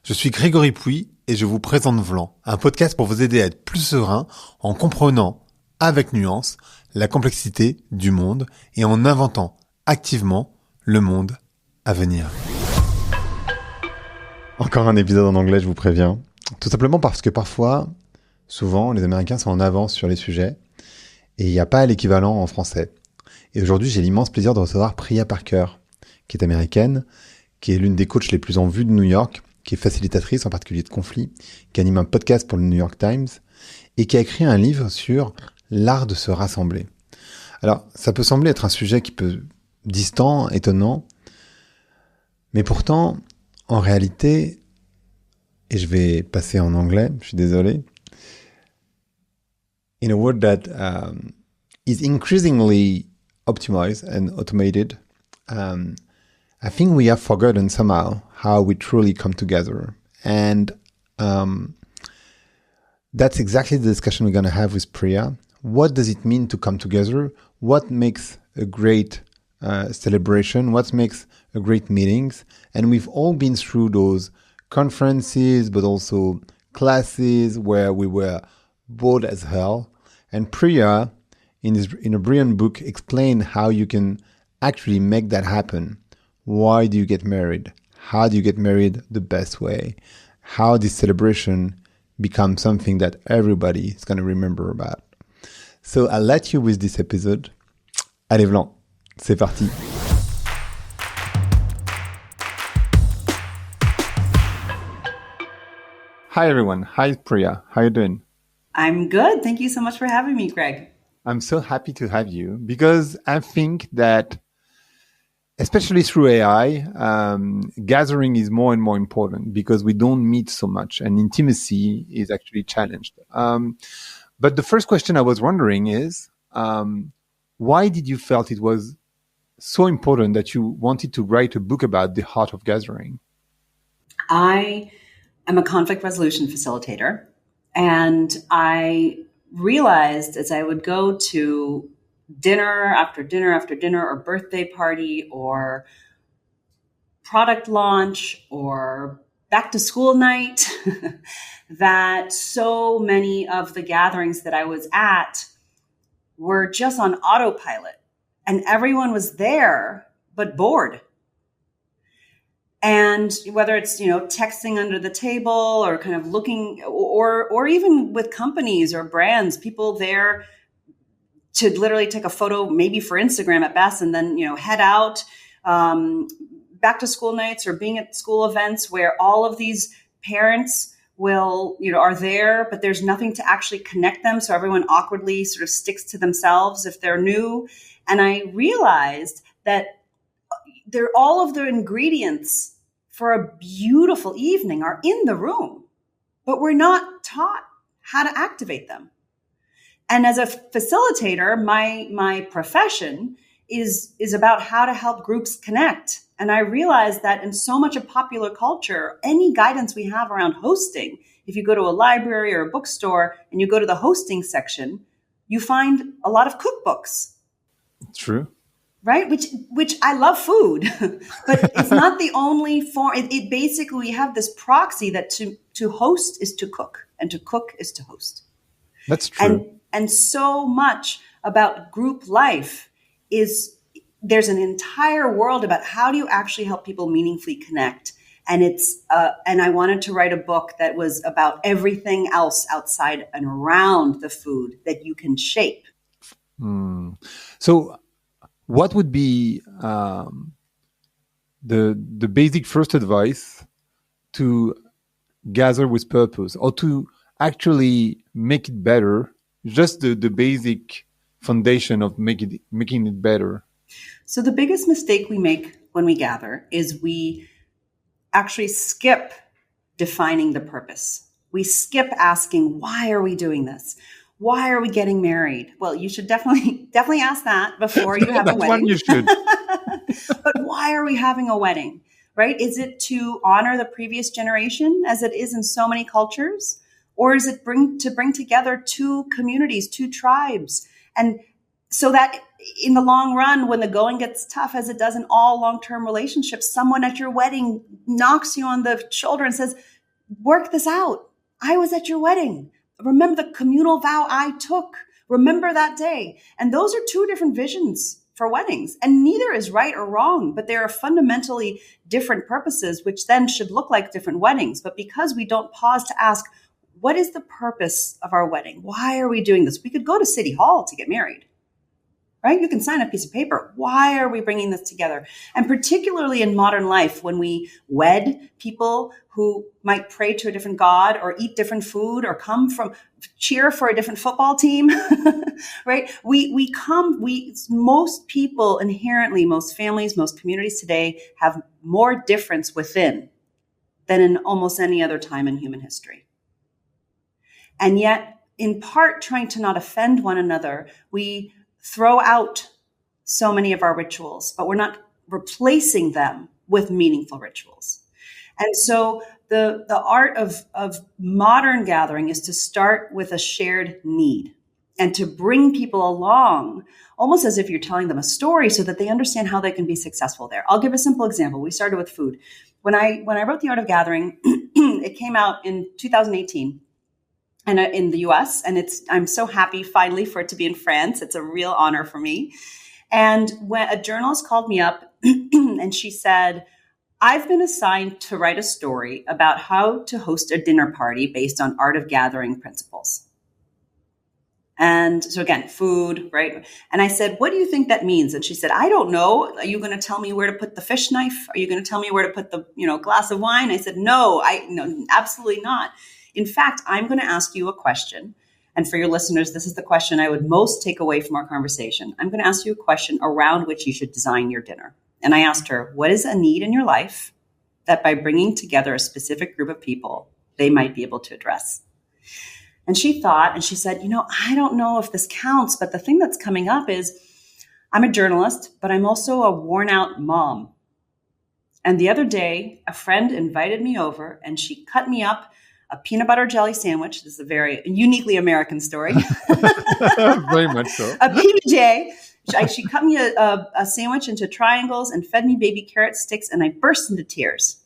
Je suis Grégory Pouy et je vous présente Vlan, un podcast pour vous aider à être plus serein en comprenant, avec nuance, la complexité du monde et en inventant activement le monde à venir. Encore un épisode en anglais, je vous préviens. Tout simplement parce que parfois, souvent, les Américains sont en avance sur les sujets et il n'y a pas l'équivalent en français. Et aujourd'hui, j'ai l'immense plaisir de recevoir Priya Parker, qui est américaine, qui est l'une des coachs les plus en vue de New York, qui est facilitatrice en particulier de conflits, qui anime un podcast pour le New York Times et qui a écrit un livre sur l'art de se rassembler. Alors, ça peut sembler être un sujet qui peut distant, étonnant, mais pourtant, en réalité, et je vais passer en anglais, je suis désolé, in a world that is increasingly optimized and automated, I think we have forgotten somehow how we truly come together. And that's exactly the discussion we're going to have with Priya. What does it mean to come together? What makes a great celebration? What makes a great meetings? And we've all been through those conferences, but also classes where we were bored as hell. And Priya, in a brilliant book, explained how you can actually make that happen. Why do you get married? How do you get married the best way? How this celebration becomes something that everybody is going to remember about. So I'll let you with this episode. Allez, Vlan, c'est parti. Hi, everyone. Hi, Priya. How are you doing? I'm good. Thank you so much for having me, Greg. I'm so happy to have you because I think that especially through AI, gathering is more and more important because we don't meet so much and intimacy is actually challenged. But the first question I was wondering is, why did you felt it was so important that you wanted to write a book about the art of gathering? I am a conflict resolution facilitator, and I realized as I would go to dinner after dinner after dinner, or birthday party, or product launch, or back to school night, that so many of the gatherings that I was at were just on autopilot, and everyone was there, but bored. And whether it's, texting under the table or kind of looking, or even with companies or brands, people there to literally take a photo, maybe for Instagram at best, and then, head out, back to school nights or being at school events where all of these parents will, are there, but there's nothing to actually connect them. So everyone awkwardly sort of sticks to themselves if they're new. And I realized that all of the ingredients for a beautiful evening are in the room, but we're not taught how to activate them. And as a facilitator, my profession is about how to help groups connect. And I realized that in so much of popular culture, any guidance we have around hosting, if you go to a library or a bookstore and you go to the hosting section, you find a lot of cookbooks. True. Right? Which I love food, but it's not the only form. It basically, we have this proxy that to host is to cook, and to cook is to host. That's true. And so much about group life is there's an entire world about how do you actually help people meaningfully connect. And and I wanted to write a book that was about everything else outside and around the food that you can shape. So what would be the basic first advice to gather with purpose, or to actually make it better? Just the basic foundation of making it better. So the biggest mistake we make when we gather is we actually skip defining the purpose. We skip asking, why are we doing this? Why are we getting married? Well, you should definitely ask that before you have a wedding. One you should. But why are we having a wedding, right? Is it to honor the previous generation, as it is in so many cultures? Or is it to bring together two communities, two tribes? And so that in the long run, when the going gets tough, as it does in all long-term relationships, someone at your wedding knocks you on the shoulder and says, work this out. I was at your wedding. Remember the communal vow I took. Remember that day. And those are two different visions for weddings. And neither is right or wrong, but there are fundamentally different purposes, which then should look like different weddings. But because we don't pause to ask, what is the purpose of our wedding? Why are we doing this? We could go to City Hall to get married, right? You can sign a piece of paper. Why are we bringing this together? And particularly in modern life, when we wed people who might pray to a different God or eat different food or cheer for a different football team, right? Most people inherently, most families, most communities today have more difference within than in almost any other time in human history. And yet, in part, trying to not offend one another, we throw out so many of our rituals, but we're not replacing them with meaningful rituals. And so the art of modern gathering is to start with a shared need and to bring people along, almost as if you're telling them a story so that they understand how they can be successful there. I'll give a simple example. We started with food. When I wrote The Art of Gathering, it came out in 2018. And in the US, and I'm so happy finally for it to be in France. It's a real honor for me. And when a journalist called me up and she said, I've been assigned to write a story about how to host a dinner party based on Art of Gathering principles. And so again, food, right? And I said, what do you think that means? And she said, I don't know. Are you going to tell me where to put the fish knife? Are you going to tell me where to put the, glass of wine? I said, no, absolutely not. In fact, I'm going to ask you a question. And for your listeners, this is the question I would most take away from our conversation. I'm going to ask you a question around which you should design your dinner. And I asked her, what is a need in your life that by bringing together a specific group of people, they might be able to address? And she thought, and she said, I don't know if this counts, but the thing that's coming up is I'm a journalist, but I'm also a worn out mom. And the other day, a friend invited me over and she cut me up a peanut butter jelly sandwich. This is a very uniquely American story. Very much so. A PBJ. She cut me a sandwich into triangles and fed me baby carrot sticks, and I burst into tears.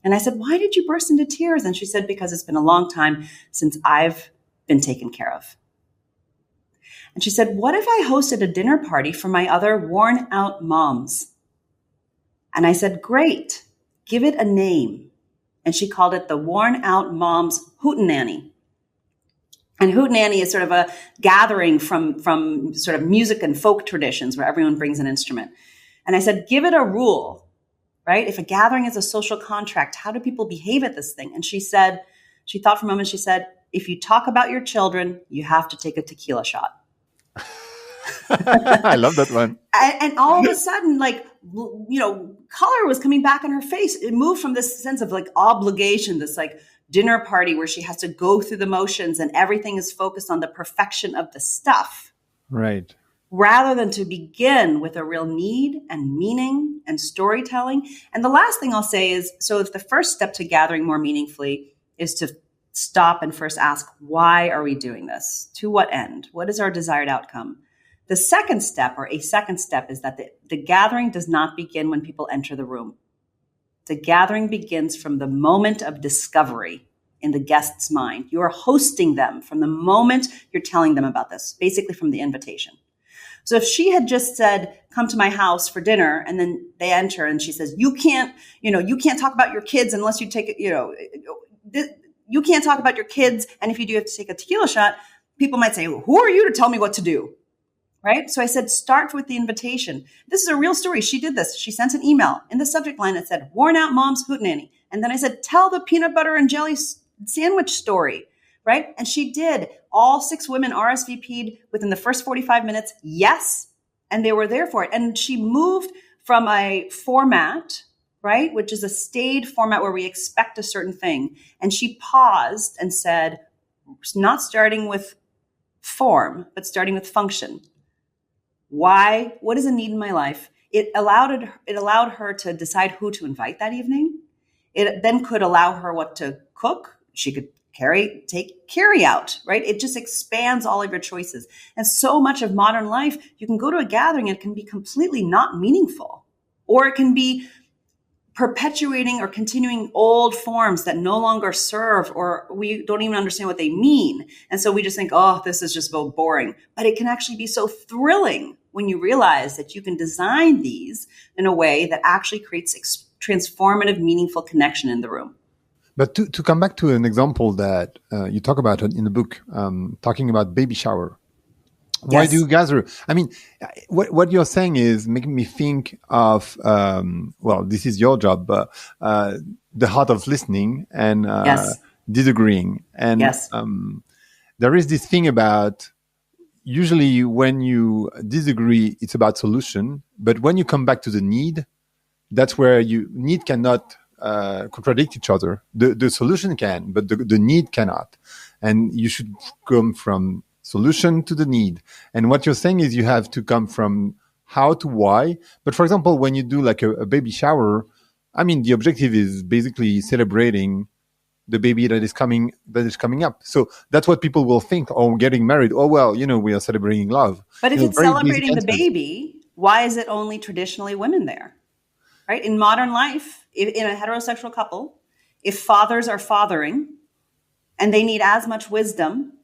And I said, why did you burst into tears? And she said, because it's been a long time since I've been taken care of. And she said, what if I hosted a dinner party for my other worn out moms? And I said, great, give it a name. And she called it the Worn Out Moms Hootenanny. And Hootenanny is sort of a gathering from sort of music and folk traditions where everyone brings an instrument. And I said, give it a rule, right? If a gathering is a social contract, how do people behave at this thing? And she said, she thought for a moment, she said, if you talk about your children, you have to take a tequila shot. I love that one. And all of a sudden, color was coming back in her face. It moved from this sense of obligation, this dinner party where she has to go through the motions and everything is focused on the perfection of the stuff. Right. Rather than to begin with a real need and meaning and storytelling. And the last thing I'll say is, so if the first step to gathering more meaningfully is to stop and first ask, why are we doing this? To what end? What is our desired outcome? The second step is that the gathering does not begin when people enter the room. The gathering begins from the moment of discovery in the guest's mind. You are hosting them from the moment you're telling them about this, basically from the invitation. So if she had just said, come to my house for dinner, and then they enter and she says, you can't talk about your kids unless you take it, you can't talk about your kids. And if you do have to take a tequila shot, people might say, who are you to tell me what to do? Right? So I said, start with the invitation. This is a real story. She did this. She sent an email. In the subject line, it said, Worn Out Mom's Hootenanny. And then I said, tell the peanut butter and jelly sandwich story. Right? And she did. All 6 women RSVP'd within the first 45 minutes. Yes. And they were there for it. And she moved from a format, right, which is a staid format where we expect a certain thing. And she paused and said, not starting with form, but starting with function. Why? What is a need in my life? It allowed her to decide who to invite that evening. It then could allow her what to cook. She could take carry out, right? It just expands all of your choices. And so much of modern life, you can go to a gathering and it can be completely not meaningful, or it can be perpetuating or continuing old forms that no longer serve, or we don't even understand what they mean. And so we just think, oh, this is just so boring. But it can actually be so thrilling when you realize that you can design these in a way that actually creates transformative, meaningful connection in the room. But to come back to an example that you talk about in the book, talking about baby shower. Why Yes. do you gather? I mean, what you're saying is making me think of, well, this is your job, but the heart of listening and Yes. disagreeing. And Yes. there is this thing about, usually when you disagree, it's about solution. But when you come back to the need, that's where need cannot contradict each other. The solution can, but the need cannot. And you should come from solution to the need. And what you're saying is you have to come from how to why. But for example, when you do like a baby shower, I mean, the objective is basically celebrating the baby that is coming up. So that's what people will think. Oh, getting married. Oh, well, we are celebrating love. But if it's very celebrating the basic answers. baby, why is it only traditionally women there? Right? In modern life, in a heterosexual couple, if fathers are fathering and they need as much wisdom,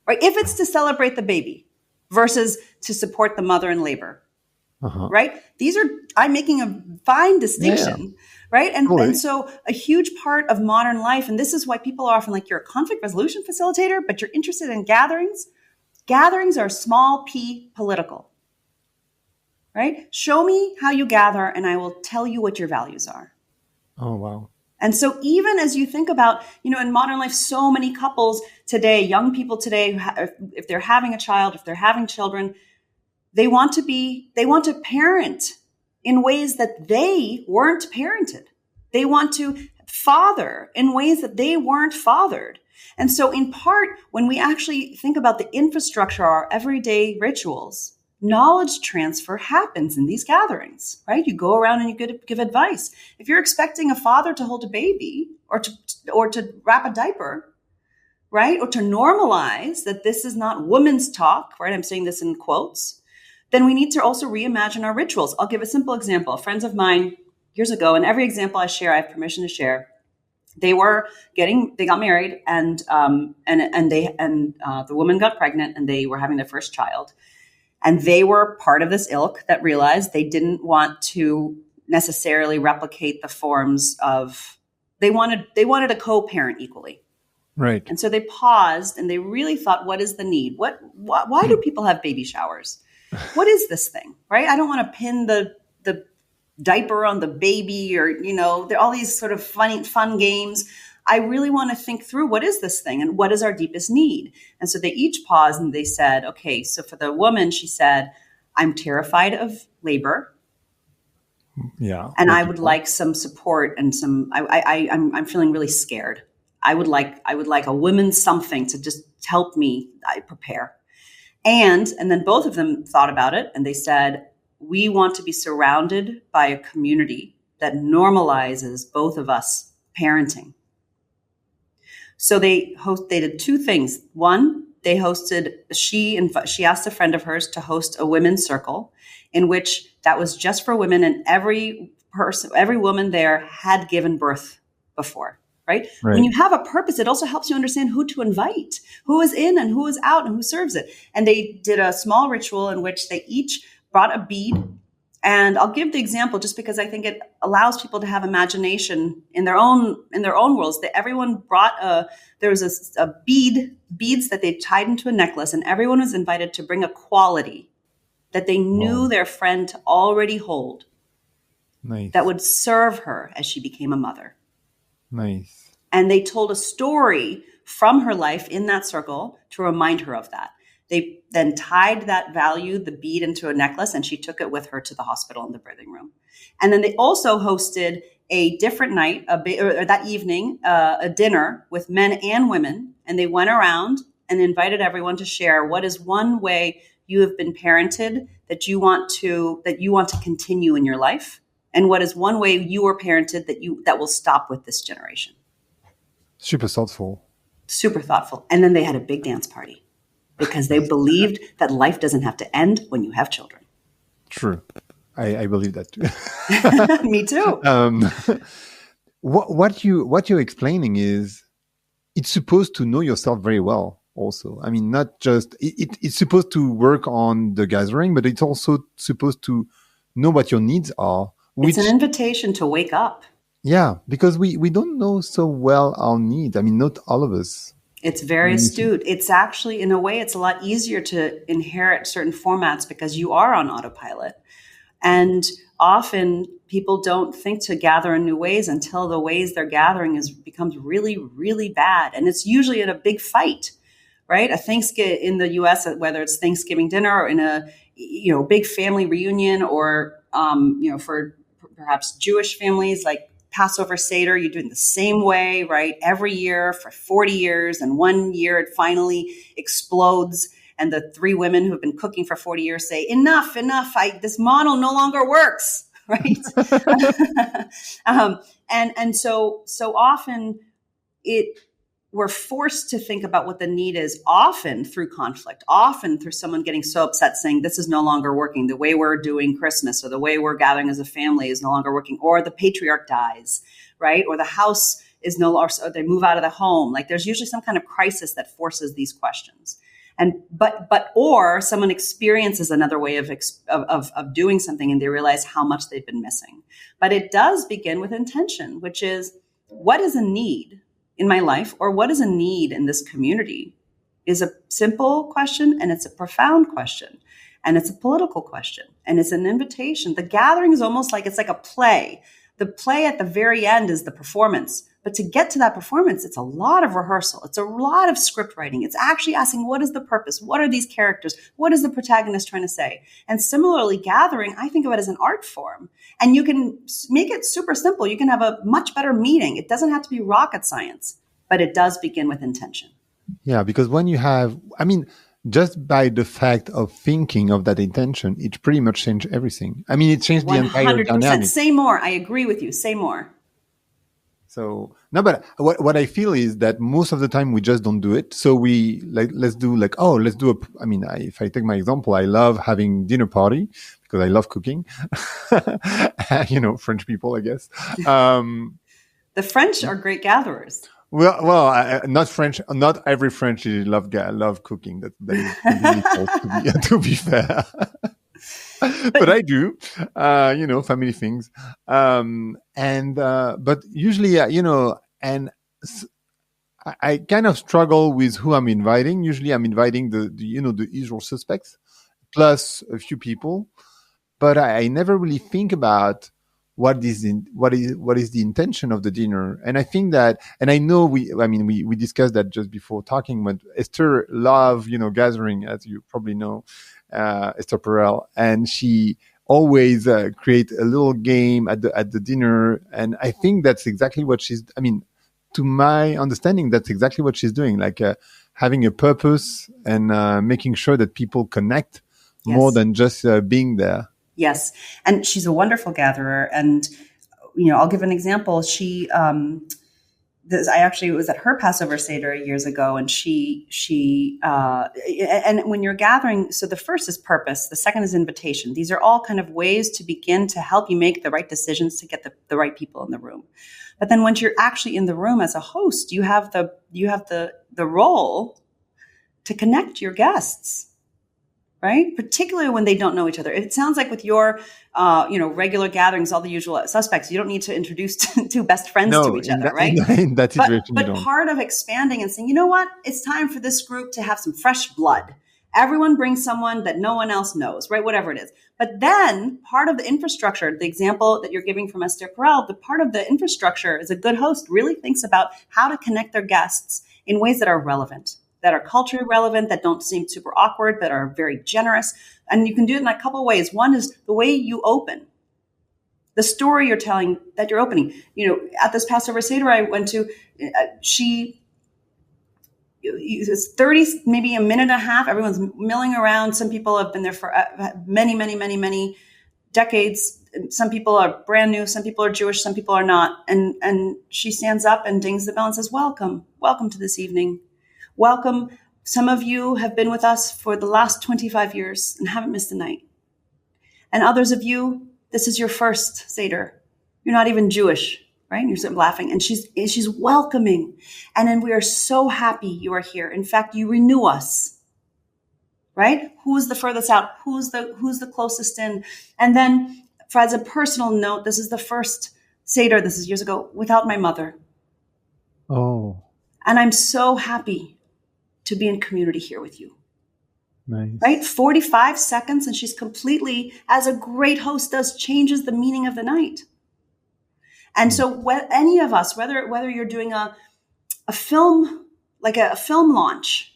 right? If it's to celebrate the baby versus to support the mother in labor, right? I'm making a fine distinction, right? And so a huge part of modern life, and this is why people are often like, you're a conflict resolution facilitator, but you're interested in gatherings. Gatherings are small p political, right? Show me how you gather and I will tell you what your values are. Oh, wow. And so even as you think about, in modern life, so many couples today, young people today, if they're having a child, if they're having children, they want to parent in ways that they weren't parented. They want to father in ways that they weren't fathered. And so in part, when we actually think about the infrastructure, our everyday rituals, knowledge transfer happens in these gatherings, right? You go around and you give advice. If you're expecting a father to hold a baby or to wrap a diaper, right? Or to normalize that this is not women's talk, right? I'm saying this in quotes. Then we need to also reimagine our rituals. I'll give a simple example. Friends of mine years ago, and every example I share, I have permission to share. They got married and the woman got pregnant and they were having their first child. And they were part of this ilk that realized they didn't want to necessarily replicate the forms of, they wanted to co-parent equally. Right. And so they paused and they really thought, what is the need? Why do people have baby showers? What is this thing, right? I don't want to pin the diaper on the baby or, there are all these sort of fun games. I really want to think through, what is this thing and what is our deepest need? And so they each paused and they said, okay, so for the woman, she said, I'm terrified of labor. Yeah. And I would like some support and I'm feeling really scared. I would like a women's something to just help me prepare. And then both of them thought about it and they said, we want to be surrounded by a community that normalizes both of us parenting. So they did two things. One, they hosted, she asked a friend of hers to host a women's circle in which that was just for women, and every woman there had given birth before, right? When you have a purpose, it also helps you understand who to invite, who is in and who is out and who serves it. And they did a small ritual in which they each brought a bead. And I'll give the example just because I think it allows people to have imagination in their own worlds. That everyone brought there was a beads that they tied into a necklace, and everyone was invited to bring a quality that they knew their friend to already hold. Nice. That would serve her as she became a mother. Nice. And they told a story from her life in that circle to remind her of that. They then tied that value, the bead, into a necklace, and she took it with her to the hospital in the birthing room. And then they also hosted a different night, or that evening, a dinner with men and women. And they went around and invited everyone to share what is one way you have been parented that you want to continue in your life, and what is one way you were parented that will stop with this generation. Super thoughtful. Super thoughtful. And then they had a big dance party because they believed that life doesn't have to end when you have children. True. I believe that too. Me too. What you're explaining is it's supposed to know yourself very well also. I mean, not just it's supposed to work on the gathering, but it's also supposed to know what your needs are. It's an invitation to wake up. Yeah, because we don't know so well our needs. I mean, not all of us. It's very astute. It's actually, in a way, it's a lot easier to inherit certain formats because you are on autopilot. And often people don't think to gather in new ways until the ways they're gathering becomes really, really bad. And it's usually in a big fight, right? A Thanksgiving in the US, whether it's Thanksgiving dinner or in a big family reunion, or for perhaps Jewish families like Passover Seder, you do it the same way, right? Every year for 40 years, and one year it finally explodes. And the three women who've been cooking for 40 years say, enough, this model no longer works, right? And so often we're forced to think about what the need is, often through conflict, often through someone getting so upset saying, this is no longer working. The way we're doing Christmas or the way we're gathering as a family is no longer working, or the patriarch dies, right? Or the house is no longer, so they move out of the home. Like there's usually some kind of crisis that forces these questions. Or someone experiences another way of doing something and they realize how much they've been missing. But it does begin with intention, which is, what is a need in my life, or what is a need in this community, is a simple question, and it's a profound question, and it's a political question, and it's an invitation. The gathering is almost like, it's like a play. The play at the very end is the performance. But to get to that performance, it's a lot of rehearsal. It's a lot of script writing. It's actually asking, what is the purpose? What are these characters? What is the protagonist trying to say? And similarly, gathering, I think of it as an art form. And you can make it super simple. You can have a much better meeting. It doesn't have to be rocket science, but it does begin with intention. Yeah, because when you have, I mean, just by the fact of thinking of that intention, it pretty much changed everything. I mean, it changed the entire dynamic. Say more. I agree with you. Say more. So no, but what I feel is that most of the time we just don't do it. So we let's do I mean, if I take my example, I love having dinner party because I love cooking. French people, I guess. The French are great gatherers. Well, not French. Not every French love cooking. That is really to be fair. But I do, family things. But usually, and I kind of struggle with who I'm inviting. Usually I'm inviting the usual suspects plus a few people, but I never really think about what is the intention of the dinner. And I think that, and I know we discussed that just before talking, but Esther love, gathering, as you probably know, Esther Perel, and she always create a little game at the dinner. And I think that's exactly what to my understanding, that's exactly what she's doing, like having a purpose and making sure that people connect more than just being there. Yes. And she's a wonderful gatherer. And, I'll give an example. She, I actually was at her Passover Seder years ago, and and when you're gathering, so the first is purpose, the second is invitation. These are all kind of ways to begin to help you make the right decisions to get the right people in the room. But then once you're actually in the room as a host, you have the role to connect your guests, right? Particularly when they don't know each other. It sounds like with your, regular gatherings, all the usual suspects, you don't need to introduce two best friends to each other, right? In that situation, but part of expanding and saying, you know what? It's time for this group to have some fresh blood. Everyone brings someone that no one else knows, right? Whatever it is. But then part of the infrastructure, the example that you're giving from Esther Perel, the part of the infrastructure is a good host really thinks about how to connect their guests in ways that are relevant, that are culturally relevant, that don't seem super awkward, that are very generous. And you can do it in a couple of ways. One is the way you open, the story you're telling that you're opening. At this Passover Seder I went to, it's 30, maybe a minute and a half. Everyone's milling around. Some people have been there for many, many, many, many decades. Some people are brand new, some people are Jewish, some people are not. And she stands up and dings the bell and says, welcome to this evening. Welcome. Some of you have been with us for the last 25 years and haven't missed a night. And others of you, this is your first Seder. You're not even Jewish, right? And you're sort of laughing. And she's welcoming. And then we are so happy you are here. In fact, you renew us, right? Who's the furthest out? Who's the closest in? And then, as a personal note, this is the first Seder, this is years ago, without my mother. Oh. And I'm so happy to be in community here with you. Nice. Right? 45 seconds, and she's completely, as a great host does, changes the meaning of the night. And so any of us, whether you're doing a film, like a film launch,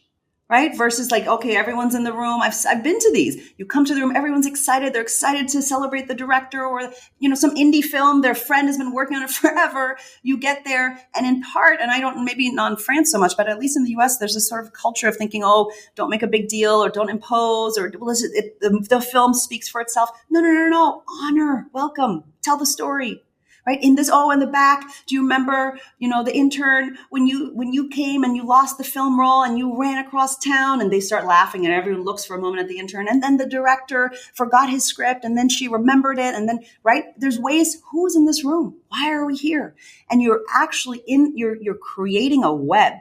right? Versus like, okay, everyone's in the room. I've been to these. You come to the room, everyone's excited. They're excited to celebrate the director or, some indie film. Their friend has been working on it forever. You get there, and in part, and I don't, maybe not in France so much, but at least in the US, there's this sort of culture of thinking, oh, don't make a big deal or don't impose or the film speaks for itself. No. Honor, welcome, tell the story. Right? In the back, do you remember, the intern when you came and you lost the film roll and you ran across town, and they start laughing and everyone looks for a moment at the intern, and then the director forgot his script and then she remembered it, and then, right? There's ways, who's in this room? Why are we here? And you're actually you're creating a web,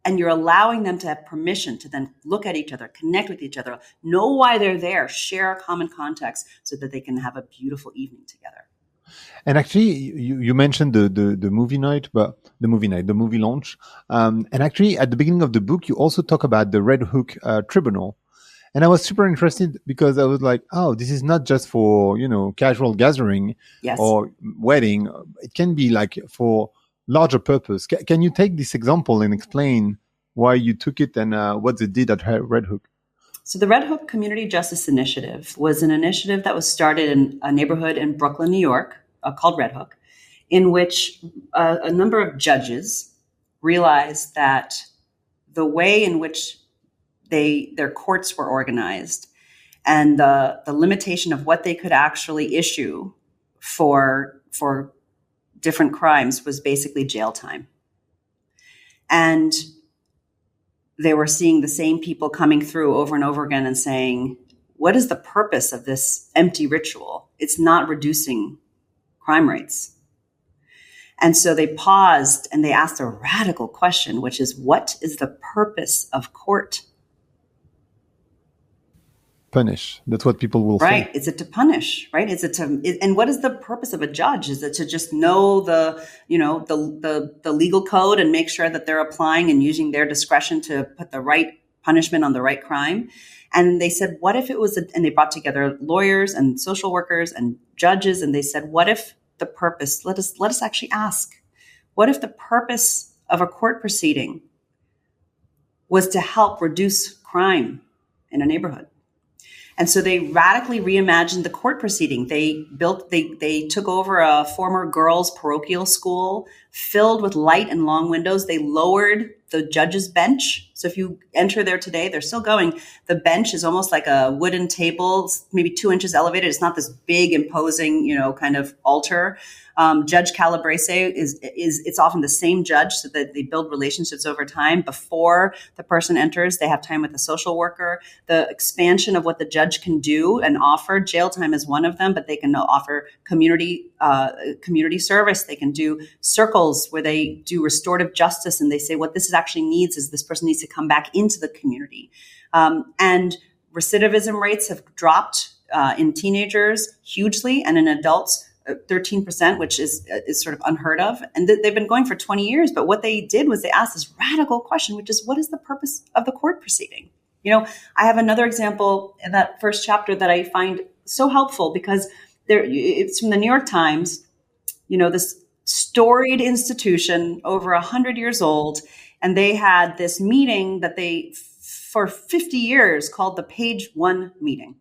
and you're allowing them to have permission to then look at each other, connect with each other, know why they're there, share a common context so that they can have a beautiful evening together. And actually, you mentioned the movie night, but the movie launch. And actually, at the beginning of the book, you also talk about the Red Hook Tribunal. And I was super interested because I was like, oh, this is not just for, casual gathering or wedding. It can be like for larger purpose. Can you take this example and explain why you took it and what they did at Red Hook? So the Red Hook Community Justice Initiative was an initiative that was started in a neighborhood in Brooklyn, New York, called Red Hook, in which a number of judges realized that the way in which their courts were organized and the limitation of what they could actually issue for different crimes was basically jail time. And they were seeing the same people coming through over and over again and saying, what is the purpose of this empty ritual? It's not reducing crime rates. And so they paused and they asked a radical question, which is, what is the purpose of court? Punish. That's what people will right. think. Is it to punish? Right. And what is the purpose of a judge? Is it to just know the legal code and make sure that they're applying and using their discretion to put the right punishment on the right crime? And they said, what if it was, and they brought together lawyers and social workers and judges, and they said, what if the purpose, let us actually ask, what if the purpose of a court proceeding was to help reduce crime in a neighborhood? And so they radically reimagined the court proceeding. They took over a former girls' parochial school filled with light and long windows. They lowered the judge's bench. So if you enter there today, they're still going. The bench is almost like a wooden table, maybe 2 inches elevated. It's not this big, imposing, kind of altar. Judge Calabrese it's often the same judge, so that they build relationships over time. Before the person enters, they have time with the social worker. The expansion of what the judge can do and offer, jail time is one of them, but they can offer community service. They can do circles where they do restorative justice, and they say what this actually needs is this person needs to come back into the community. And recidivism rates have dropped in teenagers hugely, and in adults 13%, which is sort of unheard of. And they've been going for 20 years. But what they did was they asked this radical question, which is, what is the purpose of the court proceeding? I have another example in that first chapter that I find so helpful, because it's from the New York Times, this storied institution over 100 years old. And they had this meeting that they, for 50 years, called the Page One meeting.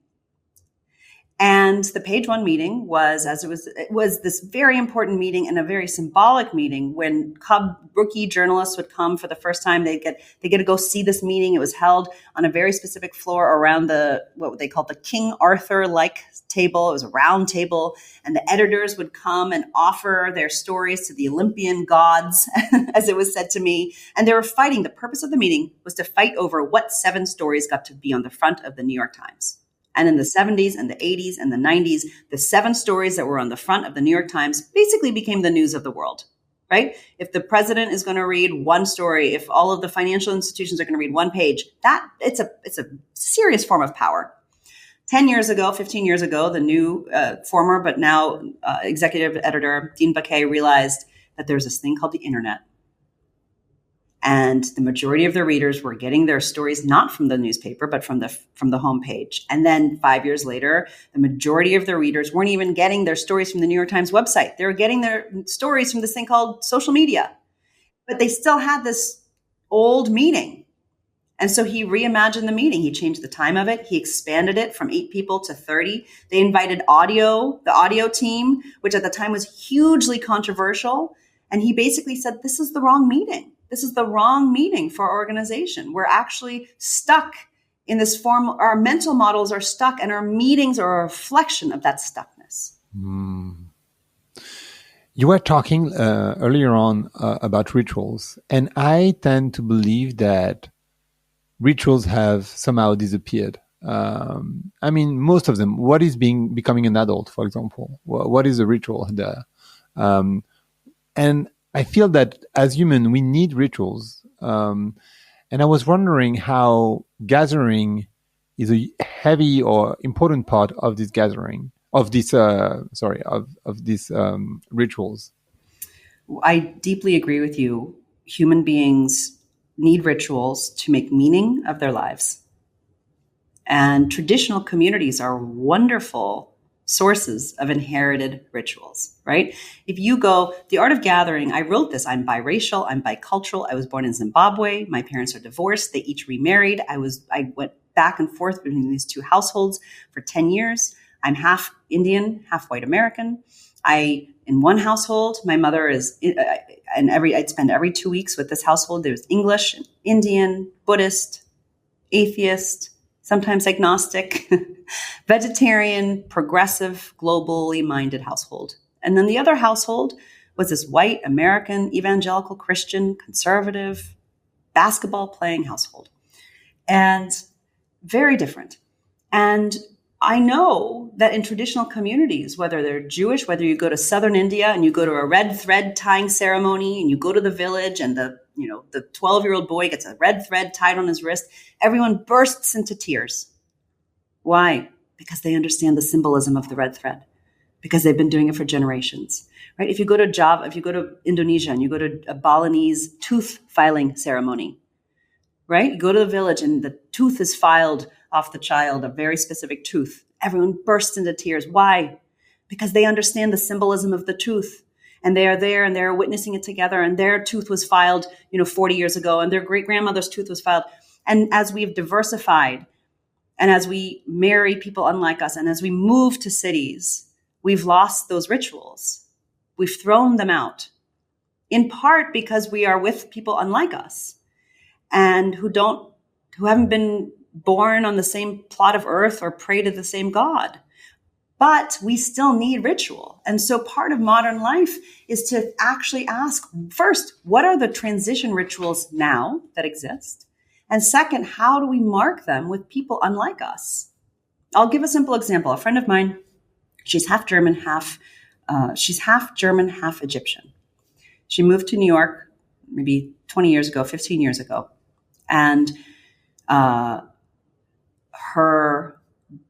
And the Page One meeting was, it was this very important meeting and a very symbolic meeting. When Cub rookie journalists would come for the first time, they get to go see this meeting. It was held on a very specific floor around what they called the King Arthur-like table. It was a round table, and the editors would come and offer their stories to the Olympian gods, as it was said to me. And they were fighting. The purpose of the meeting was to fight over what 7 stories got to be on the front of the New York Times. And in the 70s and the 80s and the 90s, the 7 stories that were on the front of the New York Times basically became the news of the world, right? If the president is going to read one story, if all of the financial institutions are going to read one page, it's a serious form of power. 10 years ago, 15 years ago, the new former but now executive editor, Dean Baquet, realized that there's this thing called the internet. And the majority of the readers were getting their stories not from the newspaper, but from the homepage. And then 5 years later, the majority of the readers weren't even getting their stories from the New York Times website. They were getting their stories from this thing called social media. But they still had this old meeting. And so he reimagined the meeting. He changed the time of it. He expanded it from 8 people to 30. They invited the audio team, which at the time was hugely controversial. And he basically said, this is the wrong meeting. This is the wrong meeting for our organization. We're actually stuck in this form. Our mental models are stuck, and our meetings are a reflection of that stuckness. You were talking earlier on about rituals, and I tend to believe that rituals have somehow disappeared. I mean, most of them. What is becoming an adult, for example? What is a ritual there? And I feel that as humans, we need rituals. And I was wondering how gathering is a heavy or important part of this gathering, of these rituals. I deeply agree with you. Human beings need rituals to make meaning of their lives. And traditional communities are wonderful sources of inherited rituals, right? If you go, The Art of Gathering, I wrote this, I'm biracial, I'm bicultural. I was born in Zimbabwe. My parents are divorced. They each remarried. I went back and forth between these 2 households for 10 years. I'm half Indian, half white American. In one household, my mother is, I'd spend every 2 weeks with this household. There's English, Indian, Buddhist, atheist, sometimes agnostic, vegetarian, progressive, globally minded household. And then the other household was this white American, evangelical Christian, conservative, basketball playing household. And very different. And I know that in traditional communities, whether they're Jewish, whether you go to southern India and you go to a red thread tying ceremony and you go to the village and the 12-year-old boy gets a red thread tied on his wrist, everyone bursts into tears. Why? Because they understand the symbolism of the red thread, because they've been doing it for generations, right? If you go to Java, if you go to Indonesia and you go to a Balinese tooth filing ceremony, right? You go to the village and the tooth is filed off the child, a very specific tooth. Everyone bursts into tears. Why? Because they understand the symbolism of the tooth. And they are there and they're witnessing it together. And their tooth was filed, 40 years ago, and their great grandmother's tooth was filed. And as we've diversified, and as we marry people unlike us, and as we move to cities, we've lost those rituals. We've thrown them out, in part because we are with people unlike us, and who haven't been born on the same plot of earth or pray to the same God. But we still need ritual. And so part of modern life is to actually ask, first, what are the transition rituals now that exist? And second, how do we mark them with people unlike us? I'll give a simple example. A friend of mine, she's half German, half Egyptian. She moved to New York maybe 20 years ago, 15 years ago. And her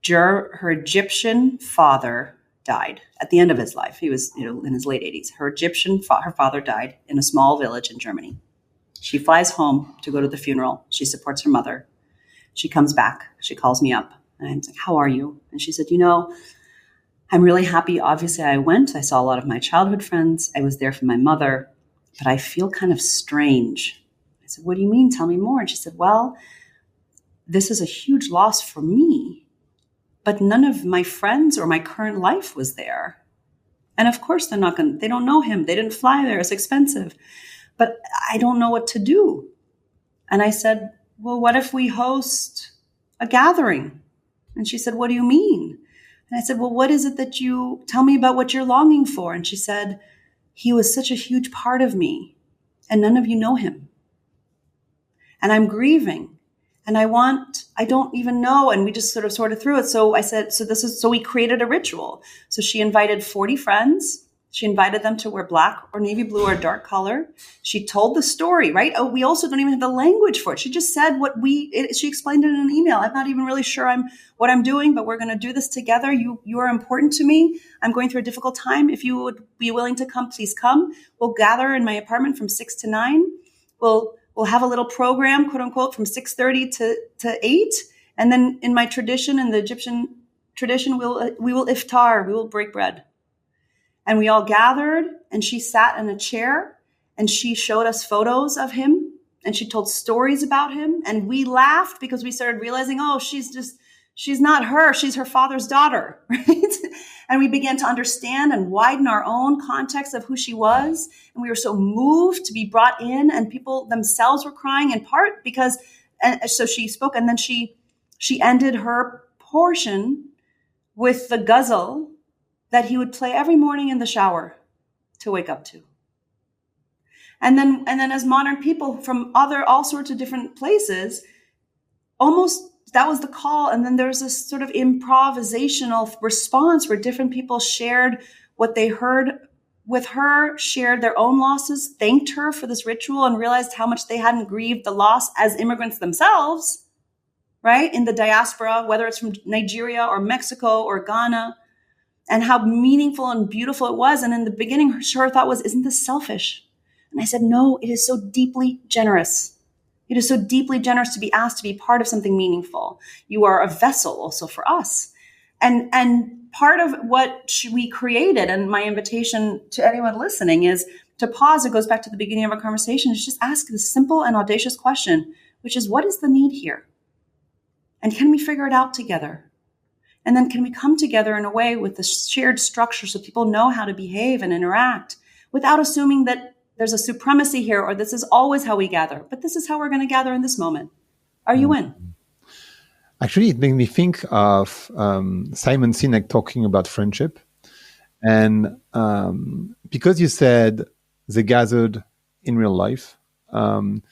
Egyptian father died at the end of his life. He was, in his late 80s. Her father died in a small village in Germany. She flies home to go to the funeral. She supports her mother. She comes back. She calls me up. And I'm like, how are you? And she said, I'm really happy. Obviously, I went. I saw a lot of my childhood friends. I was there for my mother. But I feel kind of strange. I said, what do you mean? Tell me more. And she said, well, this is a huge loss for me. but none of my friends or my current life was there. And of course, they don't know him. They didn't fly there. It's expensive. But I don't know what to do. And I said, well, what if we host a gathering? And she said, what do you mean? And I said, well, what is it that you tell me about what you're longing for? And she said, he was such a huge part of me, and none of you know him. And I'm grieving. And I don't even know. And we just sort of sorted through it. So I said, so we created a ritual. So she invited 40 friends. She invited them to wear black or navy blue or dark color. She told the story, right? Oh, we also don't even have the language for it. She just said she explained it in an email. I'm not even really sure what I'm doing, but we're going to do this together. You are important to me. I'm going through a difficult time. If you would be willing to come, please come. We'll gather in my apartment from 6 to 9. We'll have a little program, quote unquote, from 6:30 to 8. And then in my tradition, in the Egyptian tradition, we will iftar, we will break bread. And we all gathered, and she sat in a chair, and she showed us photos of him, and she told stories about him. And we laughed because we started realizing, oh, she's not her, she's her father's daughter, right? And we began to understand and widen our own context of who she was. And we were so moved to be brought in, and people themselves were crying in part because, and so she spoke, and then she ended her portion with the ghazal that he would play every morning in the shower to wake up to. And then as modern people from all sorts of different places, almost that was the call. And then there's this sort of improvisational response where different people shared what they heard with her, shared their own losses, thanked her for this ritual, and realized how much they hadn't grieved the loss as immigrants themselves, right? In the diaspora, whether it's from Nigeria or Mexico or Ghana, and how meaningful and beautiful it was. And in the beginning, her thought was, isn't this selfish? And I said, no, it is so deeply generous. It is so deeply generous to be asked to be part of something meaningful. You are a vessel also for us. And part of what we created, and my invitation to anyone listening, is to pause. It goes back to the beginning of our conversation. Is just ask this simple and audacious question, which is, what is the need here? And can we figure it out together? And then can we come together in a way with the shared structure so people know how to behave and interact without assuming that there's a supremacy here or this is always how we gather, but this is how we're going to gather in this moment. Are you in? Actually, it made me think of Simon Sinek talking about friendship. And because you said they gathered in real life, and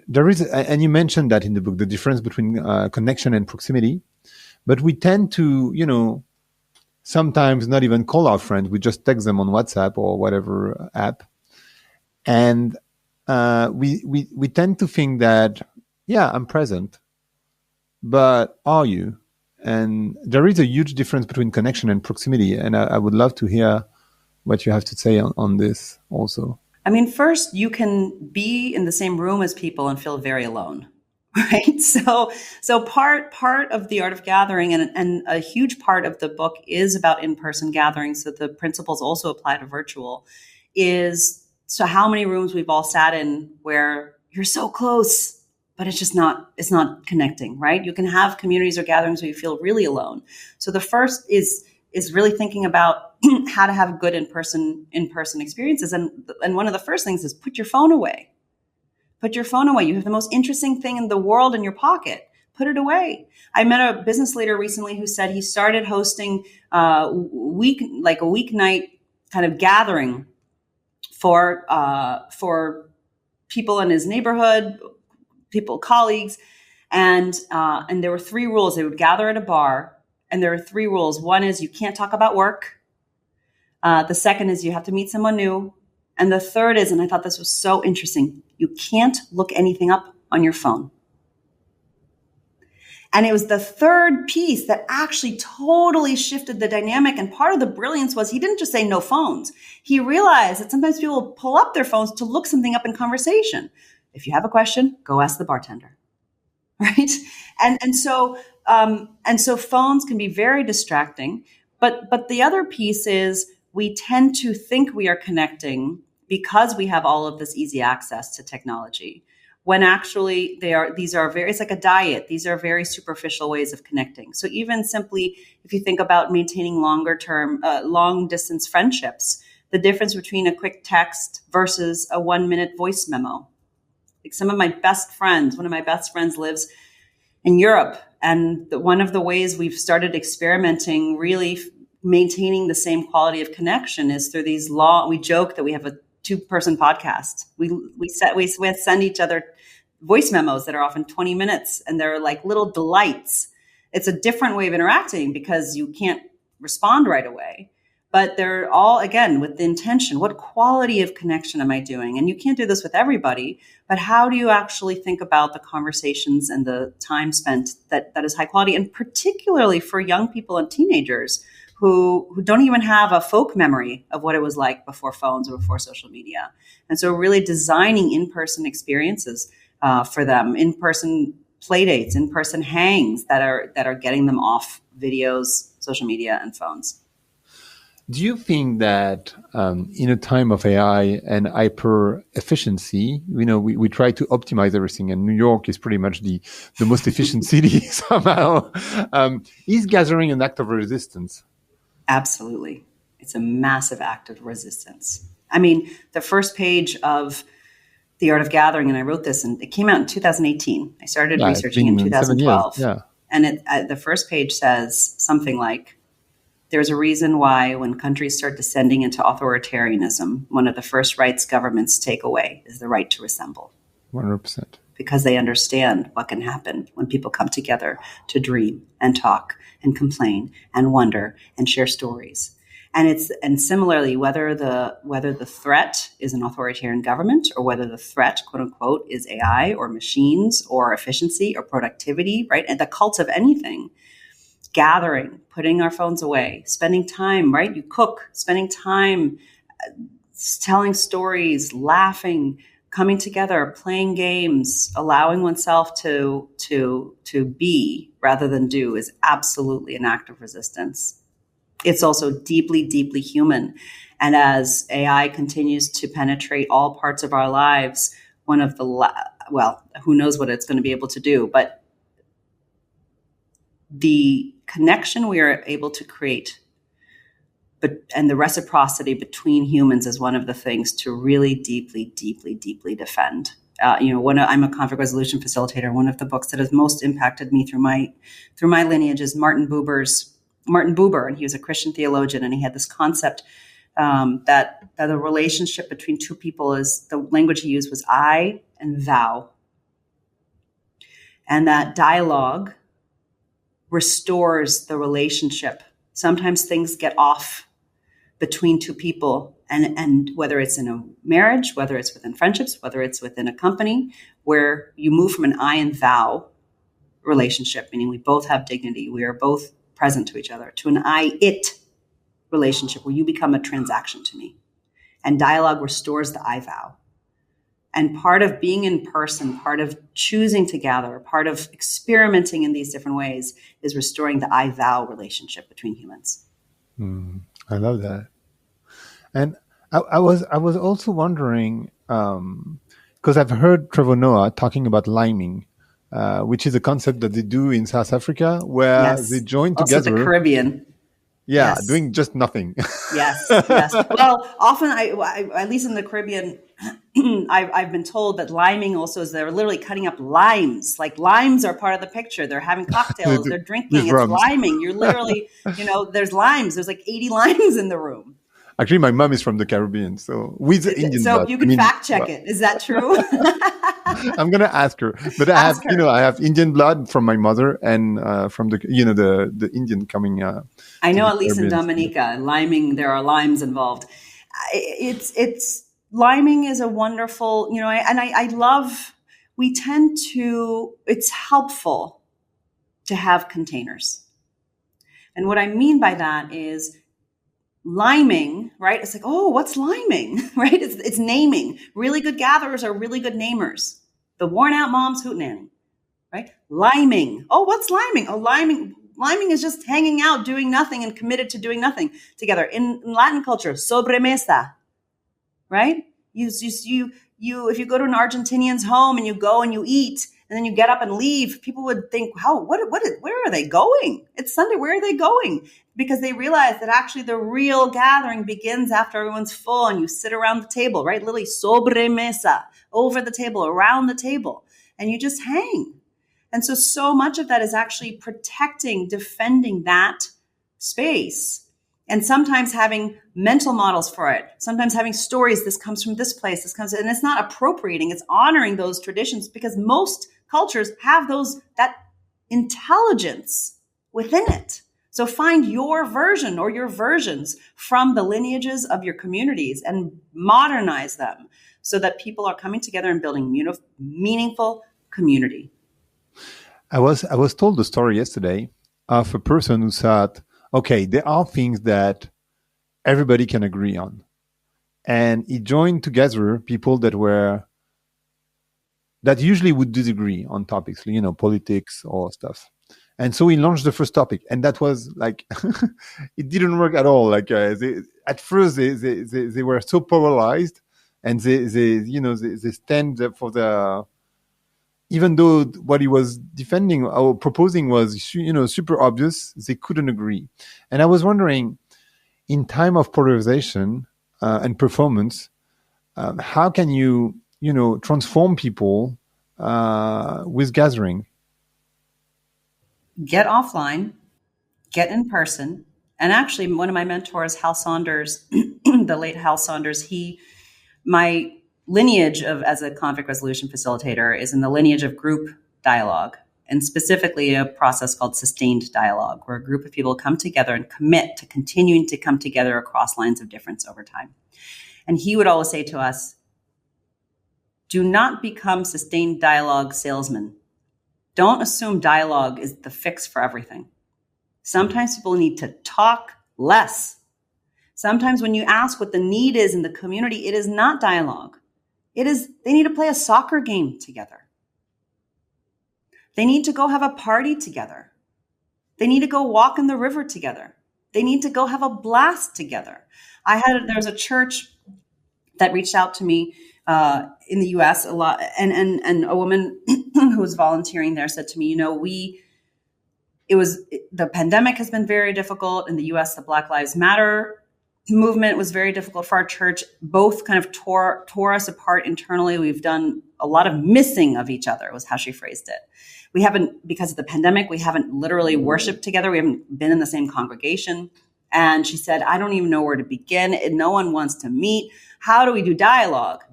you mentioned that in the book, the difference between connection and proximity. But we tend to, sometimes not even call our friends. We just text them on WhatsApp or whatever app. And we tend to think that, yeah, I'm present, but are you? And there is a huge difference between connection and proximity. And I would love to hear what you have to say on this also. I mean, first, you can be in the same room as people and feel very alone. Right. So part of the art of gathering and a huge part of the book is about in-person gatherings. So the principles also apply to virtual so how many rooms we've all sat in where you're so close, but it's not connecting, right? You can have communities or gatherings where you feel really alone. So the first is really thinking about how to have good in-person experiences. And one of the first things is put your phone away. Put your phone away. You have the most interesting thing in the world in your pocket. Put it away. I met a business leader recently who said he started hosting a weeknight kind of gathering for people in his neighborhood, colleagues, and there were 3 rules. They would gather at a bar, and there are 3 rules. One is you can't talk about work. The second is you have to meet someone new. And the third is, and I thought this was so interesting, you can't look anything up on your phone. And it was the third piece that actually totally shifted the dynamic. And part of the brilliance was he didn't just say no phones. He realized that sometimes people pull up their phones to look something up in conversation. If you have a question, go ask the bartender, right? And so phones can be very distracting. But the other piece is we tend to think we are connecting because we have all of this easy access to technology. when actually these are very, it's like a diet. These are very superficial ways of connecting. So even simply, if you think about maintaining long distance friendships, the difference between a quick text versus a 1-minute voice memo. Like one of my best friends lives in Europe. And one of the ways we've started experimenting, really maintaining the same quality of connection, is through these we joke that we have a 2-person podcast. We send each other voice memos that are often 20 minutes, and they're like little delights. It's a different way of interacting because you can't respond right away. But they're all, again, with the intention. What quality of connection am I doing? And you can't do this with everybody, but how do you actually think about the conversations and the time spent that is high quality? And particularly for young people and teenagers who don't even have a folk memory of what it was like before phones or before social media. And so really designing in-person experiences for them, in-person play dates, in-person hangs that are getting them off videos, social media, and phones. Do you think that in a time of AI and hyper efficiency, we try to optimize everything, and New York is pretty much the most efficient city somehow, is gathering an act of resistance? Absolutely. It's a massive act of resistance. I mean, the first page of The Art of Gathering, and I wrote this, and it came out in 2018. I started researching in 2012. 7 years, yeah. And the first page says something like, there's a reason why when countries start descending into authoritarianism, one of the first rights governments take away is the right to assemble. 100%. Because they understand what can happen when people come together to dream and talk and complain and wonder and share stories. And similarly, whether the threat is an authoritarian government or whether the threat, quote unquote, is AI or machines or efficiency or productivity, right? And the cult of anything. Gathering, putting our phones away, spending time, right? You cook, spending time, telling stories, laughing, coming together, playing games, allowing oneself to be rather than do is absolutely an act of resistance. It's also deeply, deeply human. And as AI continues to penetrate all parts of our lives, who knows what it's going to be able to do, but the connection we are able to create, and the reciprocity between humans is one of the things to really deeply, deeply, deeply defend. I'm a conflict resolution facilitator. One of the books that has most impacted me through my lineage is Martin Buber, and he was a Christian theologian, and he had this concept that a relationship between two people is, the language he used was I and thou, and that dialogue restores the relationship. Sometimes things get off between two people, and whether it's in a marriage, whether it's within friendships, whether it's within a company, where you move from an I and thou relationship, meaning we both have dignity, we are both present to each other, to an I-it relationship where you become a transaction to me. And dialogue restores the I thou. And part of being in person, part of choosing to gather, part of experimenting in these different ways is restoring the I-thou relationship between humans. I love that. And I was also wondering, because I've heard Trevor Noah talking about liming, which is a concept that they do in South Africa, where they join together. Also the Caribbean. Yeah, yes. Doing just nothing. Yes. Well, often, I at least in the Caribbean, I've been told that liming also is they're literally cutting up limes. Like limes are part of the picture. They're having cocktails. They're drinking. It's liming. You're literally, there's limes. There's like 80 limes in the room. Actually, my mom is from the Caribbean, so with Indian blood. So you can fact check it. Is that true? I'm gonna ask her, but I have Indian blood from my mother and from the Indian coming. I know at least in Dominica, liming, there are limes involved. It's liming is a wonderful, I love. It's helpful to have containers, and what I mean by that is. Liming, right? It's like, oh, what's liming, right? It's naming. Really good gatherers are really good namers. The worn out mom's hootenanny, right? Liming. Oh, what's liming? Oh, liming is just hanging out, doing nothing, and committed to doing nothing together. In Latin culture, sobremesa, right? You if you go to an Argentinian's home and you go and you eat and then you get up and leave, people would think, where are they going? It's Sunday. Where are they going? Because they realize that actually the real gathering begins after everyone's full and you sit around the table, right? Literally sobre mesa, over the table, around the table, and you just hang. And so much of that is actually protecting, defending that space. And sometimes having mental models for it, sometimes having stories, this comes from this place, and it's not appropriating, it's honoring those traditions, because most cultures have that intelligence within it. So find your version or your versions from the lineages of your communities and modernize them so that people are coming together and building meaningful community. I was told the story yesterday of a person who said, okay, there are things that everybody can agree on. And he joined together people that usually would disagree on topics, politics or stuff. And so he launched the first topic, and that was like, it didn't work at all. Like at first they were so polarized, and they stand for the, even though what he was defending or proposing was, super obvious, they couldn't agree. And I was wondering, in time of polarization and performance, how can you, transform people with gathering? Get offline, get in person. And actually, one of my mentors, Hal Saunders, the late Hal Saunders, my lineage as a conflict resolution facilitator is in the lineage of group dialogue, and specifically a process called sustained dialogue, where a group of people come together and commit to continuing to come together across lines of difference over time. And he would always say to us, do not become sustained dialogue salesmen. Don't assume dialogue is the fix for everything. Sometimes people need to talk less. Sometimes when you ask what the need is in the community, it is not dialogue. They need to play a soccer game together. They need to go have a party together. They need to go walk in the river together. They need to go have a blast together. There was a church that reached out to me in the US a lot, and a woman who was volunteering there said to me, the pandemic has been very difficult in the US. The Black Lives Matter movement was very difficult for our church. Both kind of tore us apart internally. We've done a lot of missing of each other, was how she phrased it. We haven't, because of the pandemic, we haven't literally worshiped together. We haven't been in the same congregation. And she said, I don't even know where to begin. No one wants to meet. How do we do dialogue?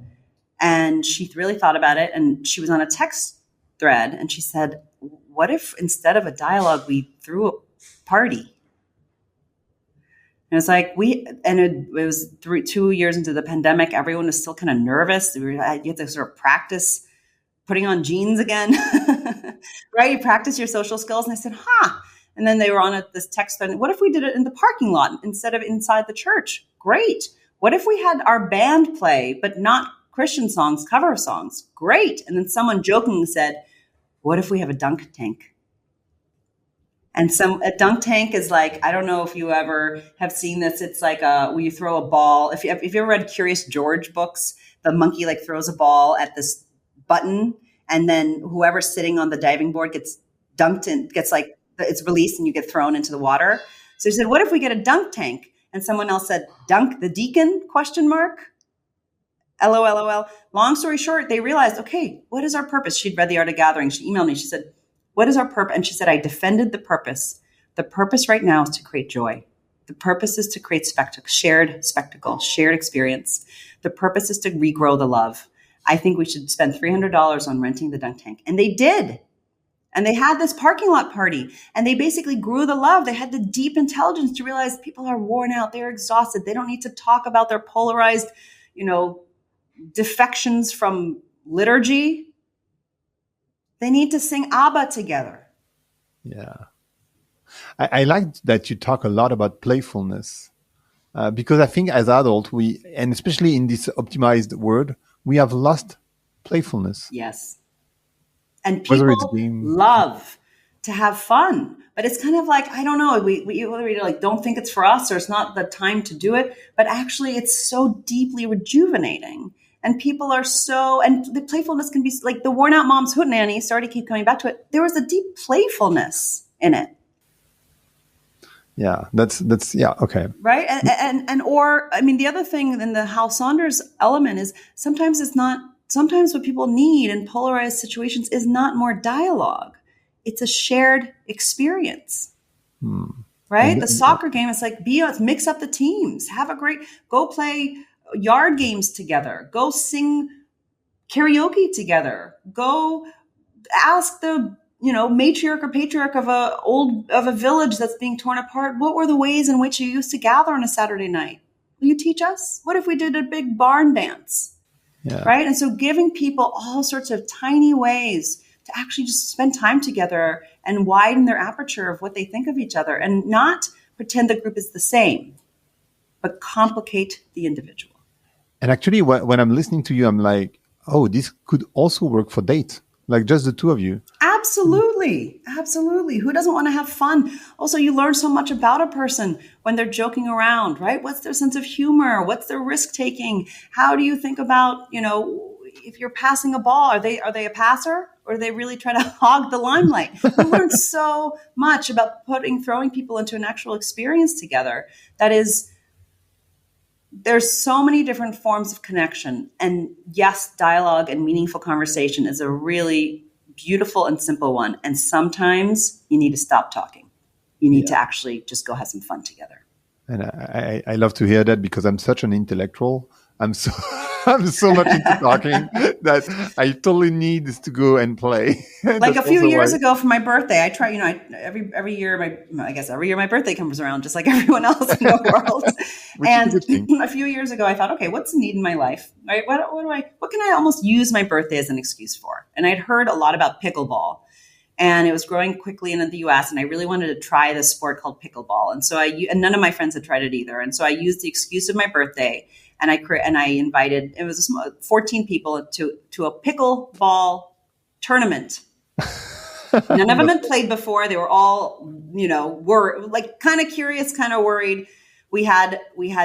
And she really thought about it. And she was on a text thread. And she said, what if instead of a dialogue, we threw a party? And it's like it was 2 years into the pandemic. Everyone was still kind of nervous. You had to sort of practice putting on jeans again, right? You practice your social skills. And I said, And then they were on this text thread. What if we did it in the parking lot instead of inside the church? Great. What if we had our band play, but not Christian songs, cover songs? Great. And then someone jokingly said, what if we have a dunk tank? And a dunk tank is like, I don't know if you ever have seen this. It's like where you throw a ball. If you ever read Curious George books, the monkey like throws a ball at this button, and then whoever's sitting on the diving board gets dunked and it's released and you get thrown into the water. So he said, what if we get a dunk tank? And someone else said, dunk the deacon, ? LOL. Long story short, they realized, okay, what is our purpose? She'd read The Art of Gathering. She emailed me. She said, what is our purpose? And she said, I defended the purpose. The purpose right now is to create joy. The purpose is to create shared spectacle, shared experience. The purpose is to regrow the love. I think we should spend $300 on renting the dunk tank. And they did. And they had this parking lot party, and they basically grew the love. They had the deep intelligence to realize people are worn out. They're exhausted. They don't need to talk about their polarized, defections from liturgy. They need to sing Abba together. Yeah. I like that you talk a lot about playfulness because I think as adults, and especially in this optimized world, we have lost playfulness. Yes. And people love to have fun, but it's kind of like, I don't know, we like don't think it's for us or it's not the time to do it, but actually it's so deeply rejuvenating. And people are and the playfulness can be like the worn out mom's hootenanny. Sorry to keep coming back to it. There was a deep playfulness in it. Yeah, that's okay. Right. The other thing in the Hal Saunders element is sometimes what people need in polarized situations is not more dialogue. It's a shared experience. Right. The soccer game is like, mix up the teams, go play yard games together, go sing karaoke together, go ask the matriarch or patriarch of a village that's being torn apart, what were the ways in which you used to gather on a Saturday night? Will you teach us? What if we did a big barn dance? Yeah. Right. And so giving people all sorts of tiny ways to actually just spend time together and widen their aperture of what they think of each other, and not pretend the group is the same, but complicate the individual. And actually, when I'm listening to you, I'm like, oh, this could also work for dates, like just the two of you. Absolutely. Absolutely. Who doesn't want to have fun? Also, you learn so much about a person when they're joking around, right? What's their sense of humor? What's their risk taking? How do you think about, if you're passing a ball, are they a passer, or do they really try to hog the limelight? We learn so much about throwing people into an actual experience together. There's so many different forms of connection. And yes, dialogue and meaningful conversation is a really beautiful and simple one. And sometimes you need to stop talking. You need to actually just go have some fun together. And I love to hear that, because I'm such an intellectual. I'm so much into talking that I totally need this to go and play. Like a few years ago for my birthday, I try, every year my birthday comes around just like everyone else in the world. And a few years ago I thought, okay, what's the need in my life? Right? What can I almost use my birthday as an excuse for? And I'd heard a lot about pickleball, and it was growing quickly in the US, and I really wanted to try this sport called pickleball. And so and none of my friends had tried it either. And so I used the excuse of my birthday, and I invited, it was 14 people to a pickleball tournament. None of them had played before. They were all, were like kind of curious, kind of worried. We had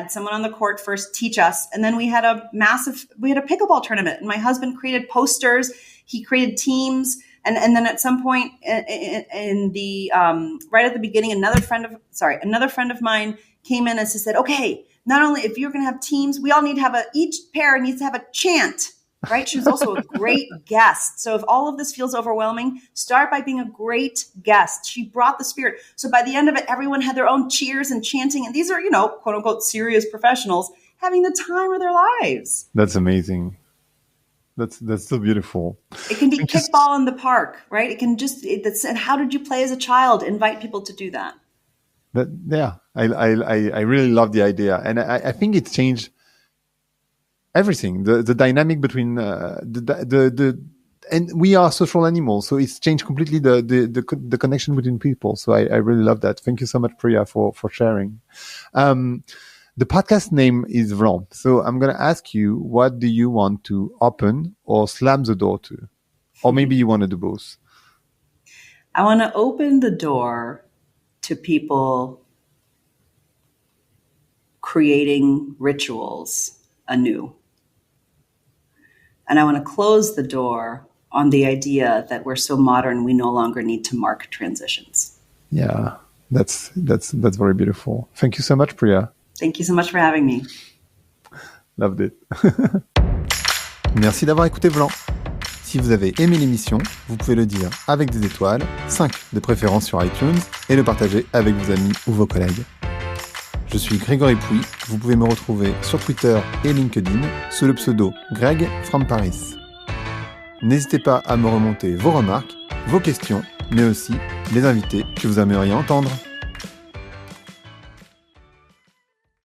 someone on the court first teach us, and then we had a pickleball tournament, and my husband created posters. He created teams. And then at some point in the right at the beginning, another friend of mine came in and said, okay, not only if you're going to have teams, we all need to have each pair needs to have a chant, right? She was also a great guest. So if all of this feels overwhelming, start by being a great guest. She brought the spirit. So by the end of it, everyone had their own cheers and chanting. And these are, quote unquote, serious professionals having the time of their lives. That's amazing. That's so beautiful. It can be kickball in the park, right? It can and how did you play as a child? Invite people to do that. I really love the idea, and I think it's changed everything. The dynamic between and we are social animals, so it's changed completely the connection between people. So I really love that. Thank you so much, Priya, for sharing. The podcast name is Vlan. So I'm going to ask you, what do you want to open or slam the door to? Or maybe you want to do both. I want to open the door to people creating rituals anew. And I want to close the door on the idea that we're so modern, we no longer need to mark transitions. Yeah, that's very beautiful. Thank you so much, Priya. Thank you so much for having me. Loved it. Merci d'avoir écouté Vlan. Si vous avez aimé l'émission, vous pouvez le dire avec des étoiles, 5 de préférence sur iTunes, et le partager avec vos amis ou vos collègues. Je suis Grégory Pouy, vous pouvez me retrouver sur Twitter et LinkedIn sous le pseudo Greg from Paris. N'hésitez pas à me remonter vos remarques, vos questions, mais aussi les invités que vous aimeriez entendre.